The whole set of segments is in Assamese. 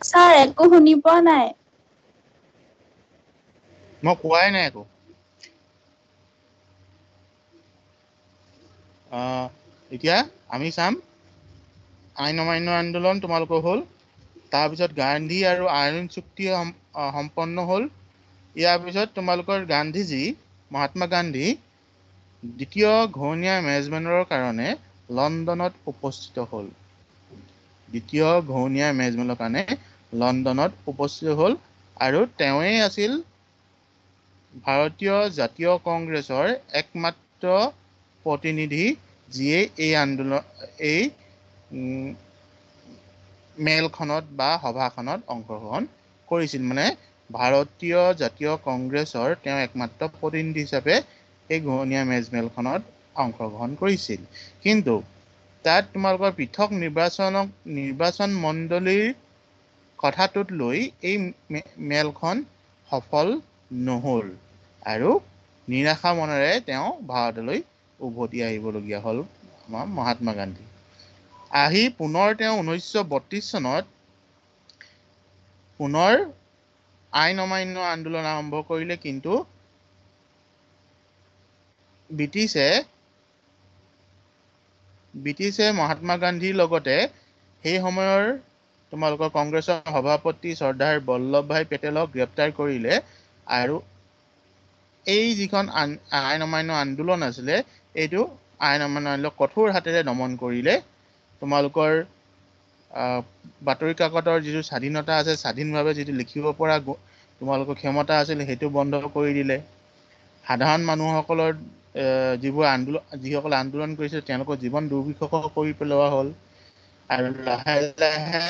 ছাৰ একো শুনি পোৱা নাই। মই কোৱাই নাই একো। এতিয়া আমি চাম আইন অমান্য আন্দোলন তোমালোকৰ হ'ল, তাৰপিছত গান্ধী আৰু আইৰণ চুক্তি সম্পন্ন হ'ল। ইয়াৰ পিছত তোমালোকৰ গান্ধীজী মহাত্মা গান্ধী দ্বিতীয় ঘূৰণীয়া মেজমেলৰ কাৰণে লণ্ডনত উপস্থিত হ'ল। দ্বিতীয় ঘূৰণীয়া মেজমেলৰ কাৰণে লণ্ডনত উপস্থিত হ'ল আৰু তেওঁৱেই আছিল ভাৰতীয় জাতীয় কংগ্ৰেছৰ একমাত্ৰ প্ৰতিনিধি, যিয়ে এই মেলখনত বা সভাখনত অংশগ্ৰহণ কৰিছিল। মানে ভাৰতীয় জাতীয় কংগ্ৰেছৰ তেওঁ একমাত্ৰ প্ৰতিনিধি হিচাপে এই ঘূৰণীয়া মেজমেলখনত অংশগ্ৰহণ কৰিছিল। কিন্তু তাত তোমালোকৰ পৃথক নিৰ্বাচন মণ্ডলীৰ কথাটোত লৈ এই মেলখন সফল নহ'ল আৰু নিৰাশা মনেৰে তেওঁ ভাৰতলৈ উভতি আহিবলগীয়া হ'ল আমাৰ মহাত্মা গান্ধী। আহি পুনৰ তেওঁ 1932 চনত পুনৰ আইন অমান্য আন্দোলন আৰম্ভ কৰিলে, কিন্তু ব্ৰিটিছে মহাত্মা গান্ধীৰ লগতে সেই সময়ৰ তোমালোকৰ কংগ্ৰেছৰ সভাপতি চৰ্দাৰ বল্লভ ভাই পেটেলক গ্ৰেপ্তাৰ কৰিলে আৰু এই যিখন আইন অমান্য আন্দোলন আছিলে, এইটো আইন অমান্য আন্দোলন কঠোৰ হাতেৰে দমন কৰিলে। তোমালোকৰ বাতৰি কাকতৰ যিটো স্বাধীনতা আছে, স্বাধীনভাৱে যিটো লিখিব পৰা তোমালোকৰ ক্ষমতা আছিল, সেইটো বন্ধ কৰি দিলে। সাধাৰণ মানুহসকলৰ যিসকলে আন্দোলন কৰিছিল তেওঁলোকৰ জীৱন দুৰ্বিষহ কৰি পেলোৱা হ'ল আৰু লাহে লাহে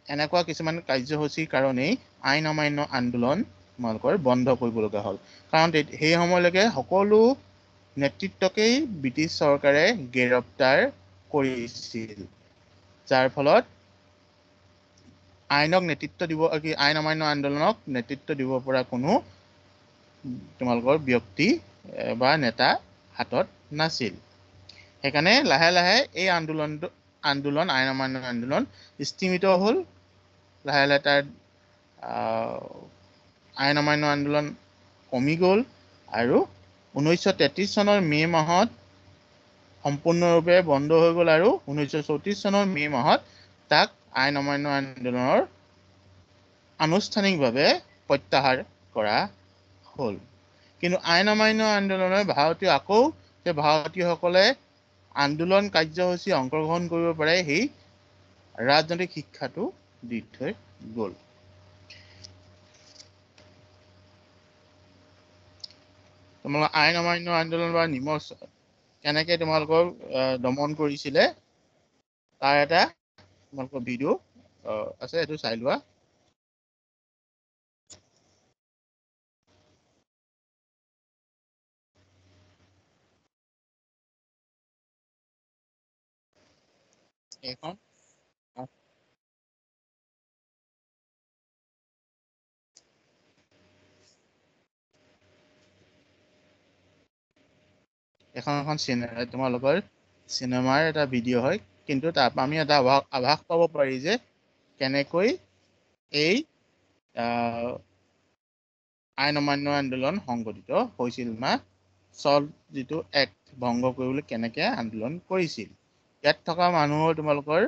এনেকুৱা কিছুমান কাৰ্যসূচীৰ কাৰণেই আইন অমান্য আন্দোলন তোমালোকৰ বন্ধ কৰিব লগা হ'ল। কাৰণ সেই সময়লৈকে সকলো নেতৃত্বকেই ব্ৰিটিছ চৰকাৰে গ্ৰেপ্তাৰ কৰিছিল, যাৰ ফলত আইন অমান্য আন্দোলনক নেতৃত্ব দিব পৰা কোনো তোমালোকৰ ব্যক্তি বা নেতা হাতত নাছিল। সেইকাৰণে লাহে লাহে এই আইন অমান্য আন্দোলন স্তিমিত হ'ল। লাহে লাহে তাৰ আইন অমান্য আন্দোলন কমি গ'ল আৰু 1933 চনৰ মে' মাহত সম্পূৰ্ণৰূপে বন্ধ হৈ গ'ল আৰু 1934 চনৰ মে' মাহত তাক আইন অমান্য আন্দোলনৰ আনুষ্ঠানিকভাৱে প্ৰত্যাহাৰ কৰা হ'ল। কিন্তু আইন অমান্য আন্দোলনে ভাৰতীয়সকলে আন্দোলন কাৰ্যসূচী অংশগ্ৰহণ কৰিব পাৰে সেই ৰাজনৈতিক শিক্ষাটো দি থৈ গ'ল। তোমালোকৰ আইন অমান্য আন্দোলন বা কেনেকে তোমালোকৰ দমন কৰিছিলে তাৰ এটা তোমালোকৰ ভিডিঅ' আছে, সেইটো চাই লোৱা। এইখন এখন তোমালোকৰ চিনেমাৰ এটা ভিডিঅ' হয়, কিন্তু তাৰ পৰা আমি এটা আভাস পাব পাৰি যে কেনেকৈ এই আইন অমান্য আন্দোলন সংগঠিত হৈছিল বা যিটো এক্ট ভংগ কৰিবলৈ কেনেকে আন্দোলন কৰিছিল। ইয়াত থকা মানুহৰ তোমালোকৰ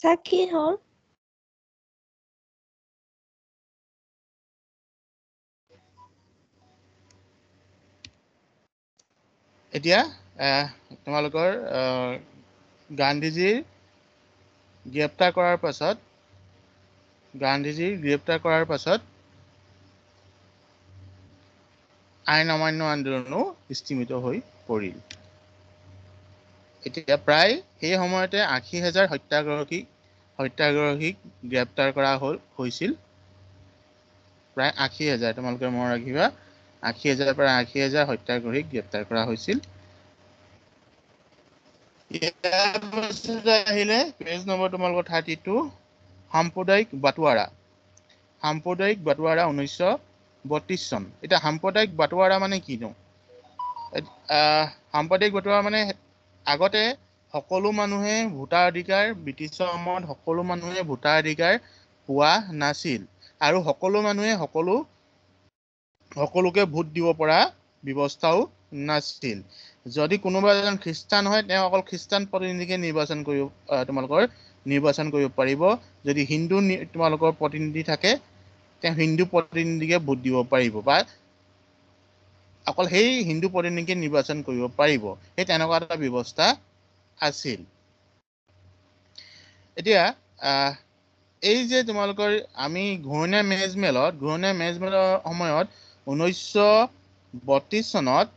চাকি হ'ল এতিয়া তোমালোকৰ গান্ধীজীৰ গ্ৰেপ্তাৰ কৰাৰ পাছত আইন অমান্য আন্দোলনো স্থিমিত হৈ পৰিল। এতিয়া প্ৰায় সেই সময়তে ৮০,০০০ সত্যাগ্ৰহীক গ্ৰেপ্তাৰ কৰা হৈছিল। প্ৰায় ৮০,০০০, তোমালোকে মনত ৰাখিবা, ৮০,০০০ পৰা ৮০,০০০ সত্যাগ্ৰহীক গ্ৰেপ্তাৰ কৰা হৈছিল। ইয়াৰ পাছত আহিলে পেজ নম্বৰ তোমালোকৰ 32, সাম্প্ৰদায়িক বাটোৱাৰা 1932 চন। এতিয়া সাম্প্ৰদায়িক বাটোৱাৰা মানে কিনো? সাম্প্ৰদায়িক বাটোৱাৰা মানে আগতে সকলো মানুহে ভোটাৰ অধিকাৰ, ব্ৰিটিছৰ সময়ত সকলো মানুহে ভোটাৰ অধিকাৰ পোৱা নাছিল আৰু সকলো মানুহে সকলোকে ভোট দিব পৰা ব্যৱস্থাও নাছিল। যদি কোনোবা এজন খ্ৰীষ্টান হয়, তেওঁ অকল খ্ৰীষ্টান প্ৰতিনিধিকে নিৰ্বাচন কৰিব পাৰিব। যদি হিন্দু তোমালোকৰ প্ৰতিনিধি থাকে, তেওঁ হিন্দু প্ৰতিনিধিকে ভোট দিব পাৰিব বা অকল সেই হিন্দু প্ৰতিনিধিকে নিৰ্বাচন কৰিব পাৰিব। সেই তেনেকুৱা এটা ব্যৱস্থা আছিল। এতিয়া এই যে তোমালোকৰ আমি ঘূৰণীয়া মেজমেলৰ সময়ত 1932 চনত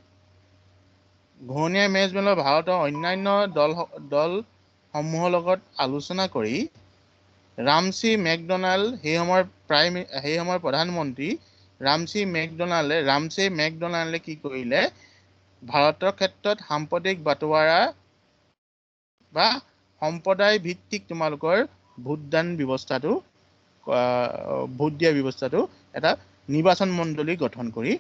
ঘূৰণীয়া মেজমেলৰ ভাৰতৰ অন্যান্য দলসমূহৰ লগত আলোচনা কৰি ৰামচি মেকডনাল্ড, সেই সময়ৰ প্ৰধানমন্ত্ৰী ৰামচে মেকডনাল্ডে কি কৰিলে, ভাৰতৰ ক্ষেত্ৰত সাম্প্ৰদায়িক বাটোৱাৰা বা সম্প্ৰদায় ভিত্তিক তোমালোকৰ ভোট দিয়া ব্যৱস্থাটো এটা নিৰ্বাচন মণ্ডলী গঠন কৰি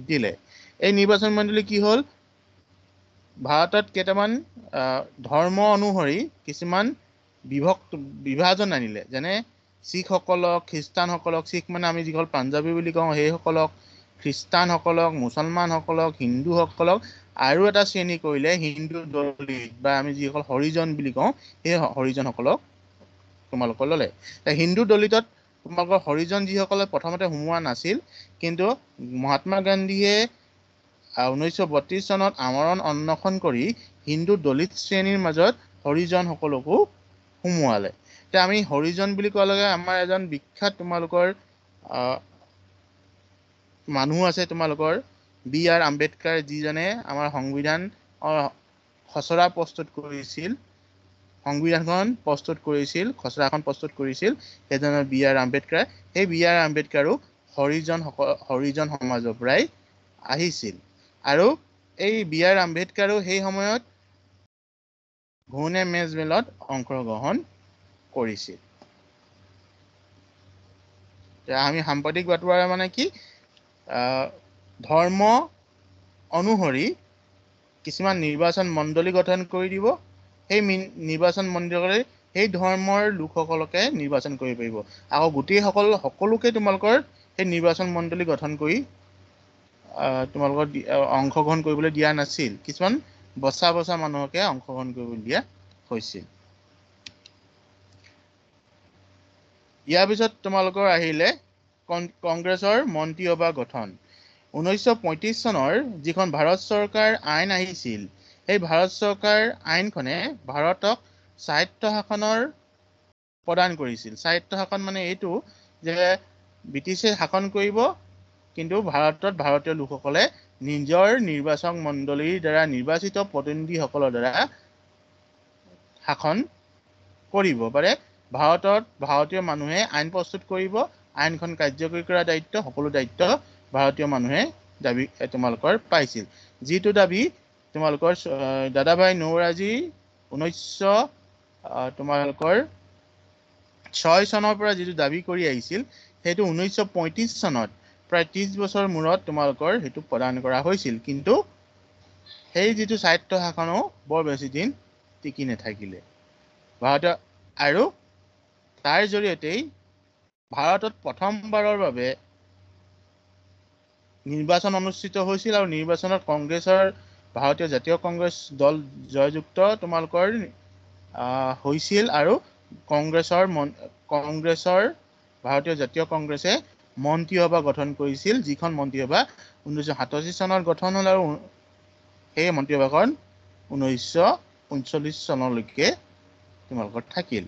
দিলে। এই নিৰ্বাচন মণ্ডলী কি হ'ল, ভাৰতত কেইটামান ধৰ্ম অনুসৰি কিছুমান বিভাজন আনিলে। যেনে শিখসকলক, খ্ৰীষ্টানসকলক, শিখ মানে আমি যিসকল পাঞ্জাবী বুলি কওঁ সেইসকলক, খ্ৰীষ্টানসকলক, মুছলমানসকলক, হিন্দুসকলক, আৰু এটা শ্ৰেণী কৰিলে হিন্দু দলিত বা আমি যিসকল হৰিজন বুলি কওঁ সেই হৰিজনসকলক তোমালোকৰ ল'লে। হিন্দু দলিতত তোমালোকৰ হৰিজন যিসকলে প্ৰথমতে সোমোৱা নাছিল, কিন্তু মহাত্মা গান্ধীয়ে 1932 চনত আমৰণ অন্বেষণ কৰি হিন্দু দলিত শ্ৰেণীৰ মাজত হৰিজনসকলকো সোমোৱালে। এতিয়া আমি হৰিজন বুলি কোৱাৰ লগে আমাৰ এজন বিখ্যাত তোমালোকৰ মানুহ আছে, তোমালোকৰ B.R. আম্বেদকাৰ, যিজনে আমাৰ খচৰাখন প্ৰস্তুত কৰিছিল, সেইজনে B.R. আম্বেদকাৰ। সেই B.R. আম্বেদকাৰো হৰিজন সমাজৰ পৰাই আহিছিল আৰু এই B.R. আম্বেদকাৰো সেই সময়ত ঘূৰণীয়া মেজমেলত অংশগ্ৰহণ কৰিছিল। আমি সাম্প্ৰদায়িক বাটোৱাৰা মানে কি, ধৰ্ম অনুসৰি কিছুমান নিৰ্বাচন মণ্ডলী গঠন কৰি দিব। সেই নিৰ্বাচন মণ্ডলী সেই ধৰ্মৰ লোকসকলকে নিৰ্বাচন কৰিব পাৰিব। আকৌ সকলোকে তোমালোকৰ সেই নিৰ্বাচন মণ্ডলী গঠন কৰি তোমালোকৰ অংশগ্ৰহণ কৰিবলৈ দিয়া নাছিল। কিছুমান বচা মানুহকে অংশগ্ৰহণ কৰিবলৈ দিয়া হৈছিল। ইয়াৰ পিছত তোমালোকৰ আহিলে কংগ্ৰেছৰ মন্ত্ৰীসভা গঠন। 1935 চনৰ যিখন ভাৰত চৰকাৰ আইন আহিছিল, সেই ভাৰত চৰকাৰ আইনখনে ভাৰতক স্বায়ত্ত শাসনৰ প্ৰদান কৰিছিল। স্বায়ত্ত শাসন মানে এইটো যে ব্ৰিটিছে শাসন কৰিব, কিন্তু ভাৰতত ভাৰতীয় লোকসকলে নিজৰ নিৰ্বাচন মণ্ডলীৰ দ্বাৰা নিৰ্বাচিত প্ৰতিনিধিসকলৰ দ্বাৰা শাসন কৰিব পাৰে। ভাৰতত ভাৰতীয় মানুহে আইন প্ৰস্তুত কৰিব, আইনখন কাৰ্যকৰী কৰা সকলো দায়িত্ব ভাৰতীয় মানুহে তোমালোকৰ পাইছিল। যিটো দাবী তোমালোকৰ দাদাভাই নৌৰোজী 1906 চনৰ পৰা যিটো দাবী কৰি আহিছিল, সেইটো 1935 চনত প্ৰায় 30 বছৰ মূৰত তোমালোকৰ সেইটো প্ৰদান কৰা হৈছিল। কিন্তু সেই যিটো স্বায়ত্ত শাসনো বৰ বেছি দিন টিকি নাথাকিলে। আৰু তাৰ জৰিয়তেই ভাৰতত প্ৰথমবাৰৰ বাবে নিৰ্বাচন অনুষ্ঠিত হৈছিল আৰু নিৰ্বাচনত ভাৰতীয় জাতীয় কংগ্ৰেছ দল জয়যুক্ত তোমালোকৰ হৈছিল আৰু কংগ্ৰেছৰ ভাৰতীয় জাতীয় কংগ্ৰেছে মন্ত্ৰীসভা গঠন কৰিছিল, যিখন মন্ত্ৰীসভা 1987 চনত গঠন হ'ল আৰু সেই মন্ত্ৰীসভাখন 1939 চনলৈকে তোমালোকৰ থাকিল।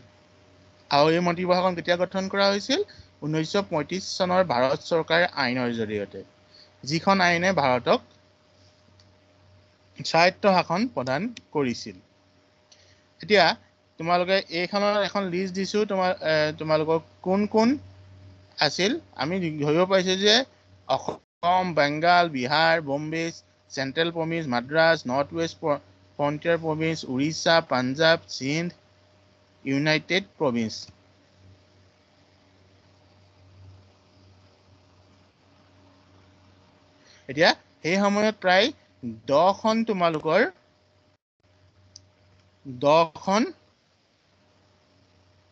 আৰু এই মন্ত্ৰীসভাখন কেতিয়া গঠন কৰা হৈছিল? 1935 চনৰ ভাৰত চৰকাৰ আইনৰ জৰিয়তে, যিখন আইনে ভাৰতক স্বায়ত্ত শাসন প্ৰদান কৰিছিল। এতিয়া তোমালোকে এইখনৰ এখন লিষ্ট দিছো, তোমালোকক কোন কোন আছিল। আমি ধৰিব পাৰিছো যে Assam, Bengal, Bihar, Bombay, central province, Madras, north west frontier province, Orissa, Punjab, Sindh, united province. এতিয়া সেই সময়ত প্ৰায় 10খন তোমালোকৰ 10খন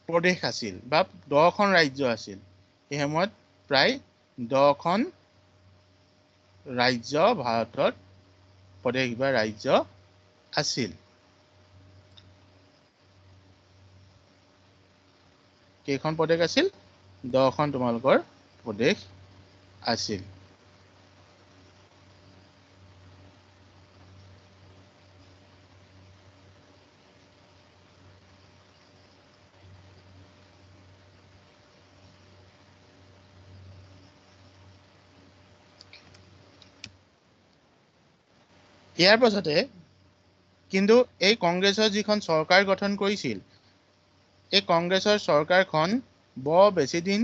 প্ৰদেশ আছিল বা 10খন ৰাজ্য আছিল। সেই সময়ত প্ৰায় 10খন ৰাজ্য ভাৰতত প্ৰদেশ বা ৰাজ্য আছিল। কেইখন প্ৰদেশ আছিল? 10খন তোমালোকৰ প্ৰদেশ আছিল। ইয়াৰ পাছতে কিন্তু এই কংগ্ৰেছৰ যিখন চৰকাৰ গঠন কৰিছিল, এই কংগ্ৰেছৰ চৰকাৰখন বৰ বেছি দিন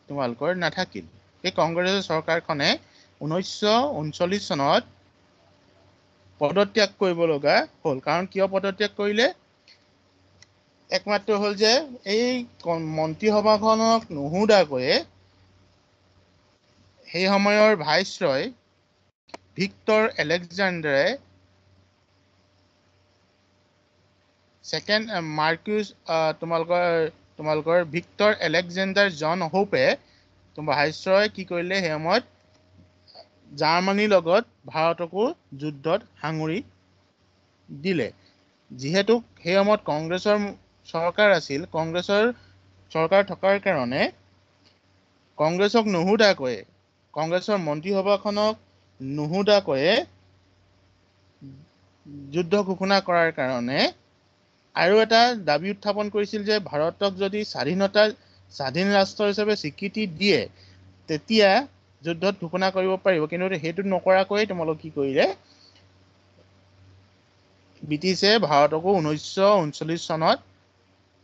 তোমালোকৰ নাথাকিল। এই কংগ্ৰেছৰ চৰকাৰখনে 1939 চনত পদত্যাগ কৰিব লগা হ'ল। কাৰণ কিয় পদত্যাগ কৰিলে? একমাত্ৰ হ'ল যে এই মন্ত্ৰীসভাখনক নুসুধাকৈয়ে সেই সময়ৰ ভাইচৰয় ভিক্টৰ আলেকজাণ্ডাৰে তোমালোকৰ ভিক্টৰ আলেকজাণ্ডাৰ জন হোপে ভাইচৰয় কি কৰিলে? সেই সময়ত জাৰ্মানীৰ লগত ভাৰতকো যুদ্ধত সাঙুৰি দিলে। যিহেতু সেই সময়ত কংগ্ৰেছৰ চৰকাৰ আছিল, কংগ্ৰেছৰ চৰকাৰ থকাৰ কাৰণে কংগ্ৰেছক নুসুধাকৈয়ে, কংগ্ৰেছৰ মন্ত্ৰীসভাখনক নুসুধাকৈয়ে যুদ্ধ ঘোষণা কৰাৰ কাৰণে আৰু এটা দাবী উত্থাপন কৰিছিল যে ভাৰতক যদি স্বাধীন ৰাষ্ট্ৰ হিচাপে স্বীকৃতি দিয়ে, তেতিয়া যুদ্ধত ঘোষণা কৰিব পাৰিব। কিন্তু সেইটো নকৰাকৈ তোমালোক কি কৰিলে? ব্ৰিটিছে ভাৰতকো 1939 চনত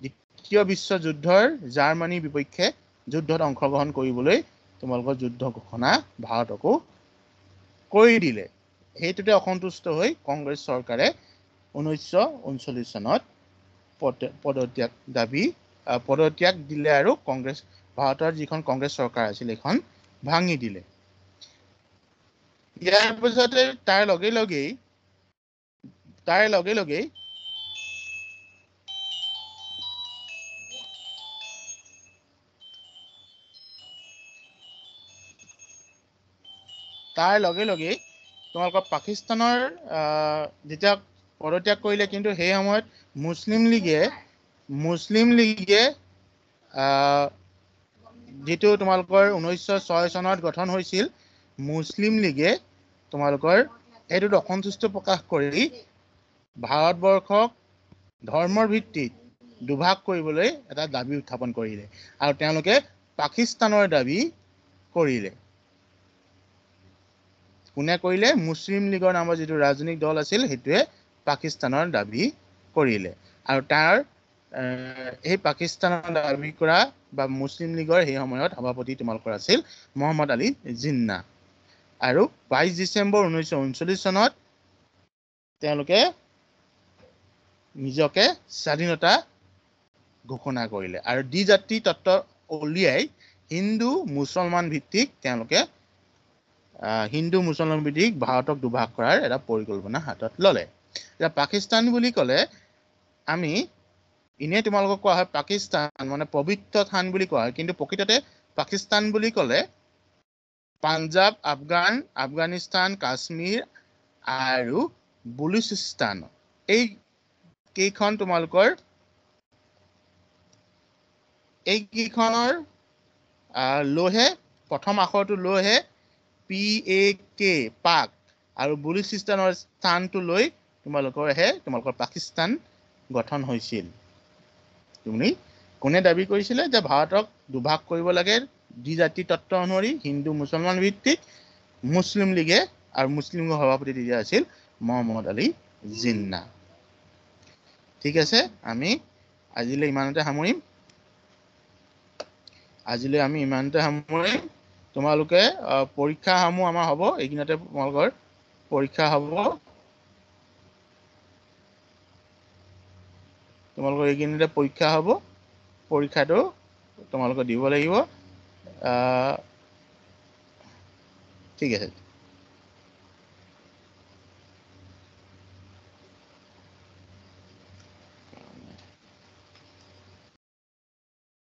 দ্বিতীয় বিশ্বযুদ্ধৰ জাৰ্মানীৰ বিপক্ষে যুদ্ধত অংশগ্ৰহণ কৰিবলৈ তোমালোকৰ যুদ্ধ ঘোষণা ভাৰতকো কৰি দিলে। সেইটোতে অসন্তুষ্ট হৈ কংগ্ৰেছ চৰকাৰে 1939 চনত পদত্যাগ দিলে আৰু ভাৰতৰ যিখন কংগ্ৰেছ চৰকাৰ আছিল সেইখন ভাঙি দিলে। ইয়াৰ পিছতে তাৰ লগে লগেই তোমালোকৰ পাকিস্তানৰ যেতিয়া পদত্যাগ কৰিলে, কিন্তু সেই সময়ত মুছলিম লীগে যিটো তোমালোকৰ 1906 চনত গঠন হৈছিল, মুছলিম লীগে তোমালোকৰ এইটোত অসন্তুষ্ট প্ৰকাশ কৰি ভাৰতবৰ্ষক ধৰ্মৰ ভিত্তিত দুভাগ কৰিবলৈ এটা দাবী উত্থাপন কৰিলে আৰু তেওঁলোকে পাকিস্তানৰ দাবী কৰিলে। কোনে কৰিলে? মুছলিম লীগৰ নামৰ যিটো ৰাজনৈতিক দল আছিল সেইটোৱে পাকিস্তানৰ দাবী কৰিলে। আৰু সেই পাকিস্তানৰ দাবী কৰা বা মুছলিম লীগৰ সেই সময়ত সভাপতি তোমালোকৰ আছিল মহম্মদ আলী জিন্না। আৰু 22 ডিচেম্বৰ 1939 চনত তেওঁলোকে নিজকে স্বাধীনতা ঘোষণা কৰিলে আৰু দ্বিজাতি তত্ত্ব উলিয়াই হিন্দু মুছলমান ভিত্তিক ভাৰতক দুভাগ কৰাৰ এটা পৰিকল্পনা হাতত ললে। এতিয়া পাকিস্তান বুলি ক'লে আমি এনেই তোমালোকক কোৱা হয় পাকিস্তান মানে পবিত্ৰ স্থান বুলি কোৱা হয়, কিন্তু প্ৰকৃততে পাকিস্তান বুলি ক'লে পাঞ্জাৱ, আফগানিস্তান, কাশ্মীৰ আৰু বলুচিস্তান, এই কেইখন তোমালোকৰ এইকেইখনৰ লৈহে প্ৰথম আখৰটো লৈহে PAK পাক আৰু বলুচিস্তানৰ স্থানটো লৈ তোমালোকৰ পাকিস্তান গঠন হৈছিল। তুমি কোনে দাবী কৰিছিলে যে ভাৰতক দুভাগ কৰিব লাগে দ্বিজাতি তত্ত্ব অনুসৰি হিন্দু মুছলমান ভিত্তিক? মুছলিম লীগে, আৰু মুছলিম লীগৰ সভাপতি তেতিয়া আছিল মহম্মদ আলী জিন্না। ঠিক আছে, আমি আজিলৈ ইমানতে সামৰিম। তোমালোকে পৰীক্ষাসমূহ আমাৰ হ'ব, এইদিনতে তোমালোকৰ পৰীক্ষা হ'ব। পৰীক্ষাটো তোমালোকে দিব লাগিব। ঠিক আছে।